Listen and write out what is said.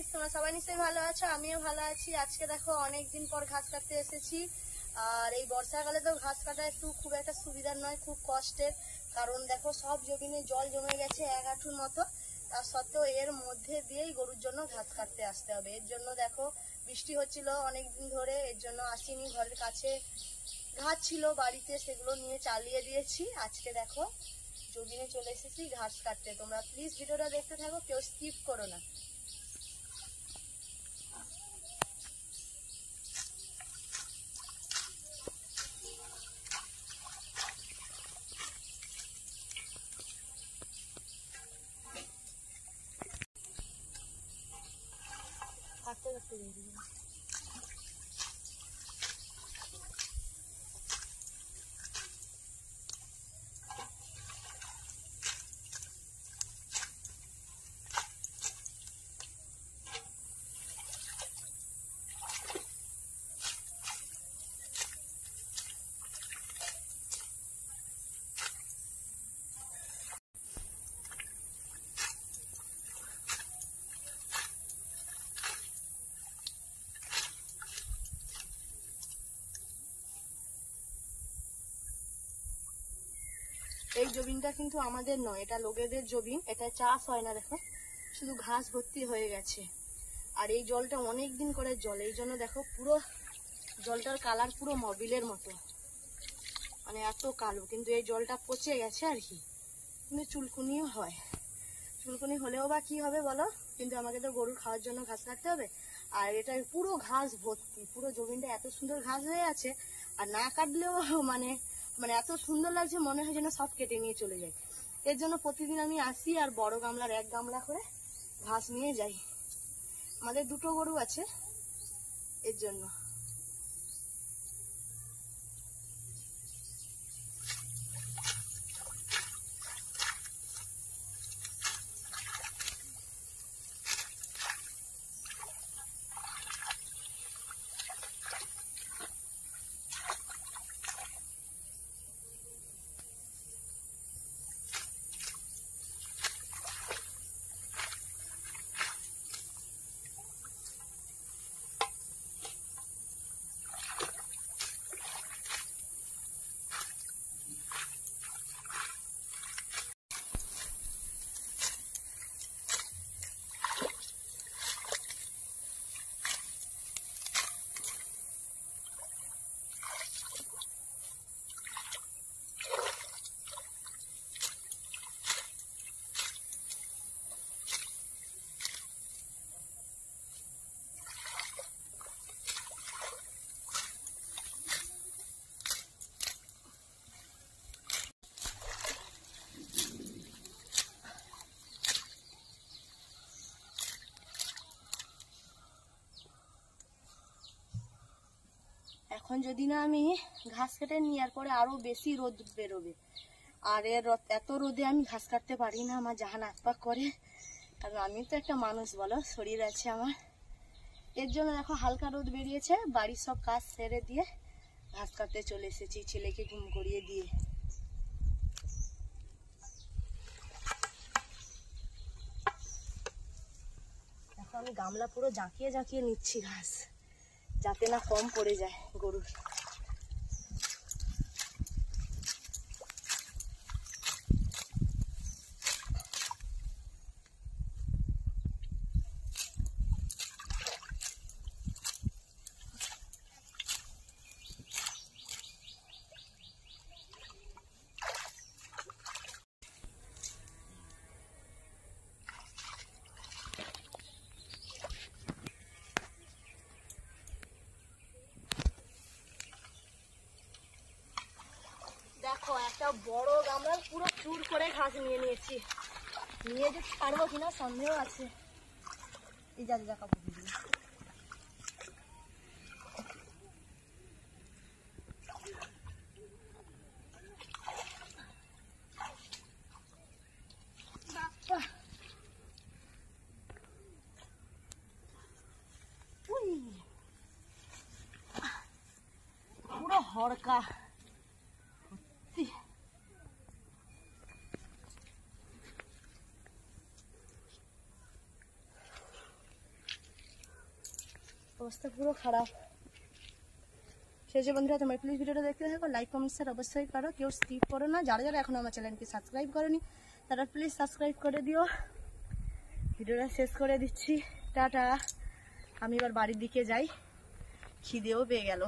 Guys, তোমরা সবাই নিশ্চয়ই ভালো আছো, আমিও ভালো আছি। আজকে দেখো অনেকদিন পর ঘাস কাটতে এসেছি। আর এই বর্ষাকালে তো ঘাস কাটা একটু খুব একটা সুবিধার নয়, খুব কষ্টের। কারণ দেখো সব জমিনে জল জমে গেছে 1 হাঁটুর মতো। তার সত্ত্বেও এর মধ্যে দিয়েই গরুর জন্য ঘাস কাটতে আসতে হবে। এর জন্য দেখো বৃষ্টি হচ্ছিল অনেকদিন ধরে, এর জন্য আসিনি। ঘরের কাছে ঘাস ছিল বাড়িতে, সেগুলো নিয়ে চালিয়ে দিয়েছি। আজকে দেখো জমিনে চলে এসেছি ঘাস কাটতে। তোমরা প্লিজ ভিডিওটা দেখতে থাকো, কেউ স্কিপ করো না। কাটতে কাটতে দিয়ে দিবি। এই জমিনটা কিন্তু আমাদের নয়, এটা লোকেদের জমিন। এটা চাষ হয় না, দেখো শুধু ঘাস ভর্তি হয়ে গেছে। আর এই জলটা অনেক দিন করে জল, এই জন্য দেখো পুরো জলটার কালার পুরো মবিলের মতো, মানে এত কালো। কিন্তু এই জলটা পচে গেছে আর কি, কিন্তু চুলকুনিও হয়। চুলকুনি হলেও বা কি হবে বলো, কিন্তু আমাকে তো গরুর খাওয়ার জন্য ঘাস কাটতে হবে। আর এটা পুরো ঘাস ভর্তি, পুরো জমিনটা এত সুন্দর ঘাস হয়ে আছে। আর না কাটলেও মানে মানে এত সুন্দর লাগছে, মনে হয় যেন সব কেটে নিয়ে চলে যায়। এর জন্য প্রতিদিন আমি আসি আর বড় গামলার 1 গামলা করে ঘাস নিয়ে যাই। আমাদের 2টো গরু আছে, এর জন্য। এখন যদি না আমি ঘাস কেটে নেওয়ার পরে আরো বেশি রোদ বেরোবে। আর এত রোদে আমি ঘাস কাটতে পারি না, আমার জাহান আকপাক করে। কারণ আমি তো একটা মানুষ, বলো, শরীর আছে আমার। এর জন্য দেখো হালকা রোদ বেরিয়েছে, বাড়ির সব কাজ সেরে দিয়ে ঘাস কাটতে চলে এসেছি, ছেলেকে ঘুম করিয়ে দিয়ে। দেখো আমি গামলা পুরো জাঁকিয়ে জাঁকিয়ে নিচ্ছি ঘাস, যাতে না কম পড়ে যায় গরুর। দেখো একটা বড় গামলার পুরো চুর করে ঘাস নিয়ে নিয়েছি। নিয়ে যেতে পারবো কিনা সন্দেহ আছে। এই যা যা কাপড় দিয়ে পুরো হড়কা। অবস্থা পুরো খারাপ। সেই যে বন্ধুরা, তোমার প্লিজ ভিডিওটা দেখতে থাকো, লাইক কমেন্ট শেয়ার অবশ্যই করো, কেউ স্কিপ করো না। যারা যারা এখন আমার চ্যানেলকে সাবস্ক্রাইব করোনি তারা প্লিজ সাবস্ক্রাইব করে দিও। ভিডিওটা শেষ করে দিচ্ছি, টাটা। আমি এবার বাড়ির দিকে যাই, খিদেও পেয়ে গেল।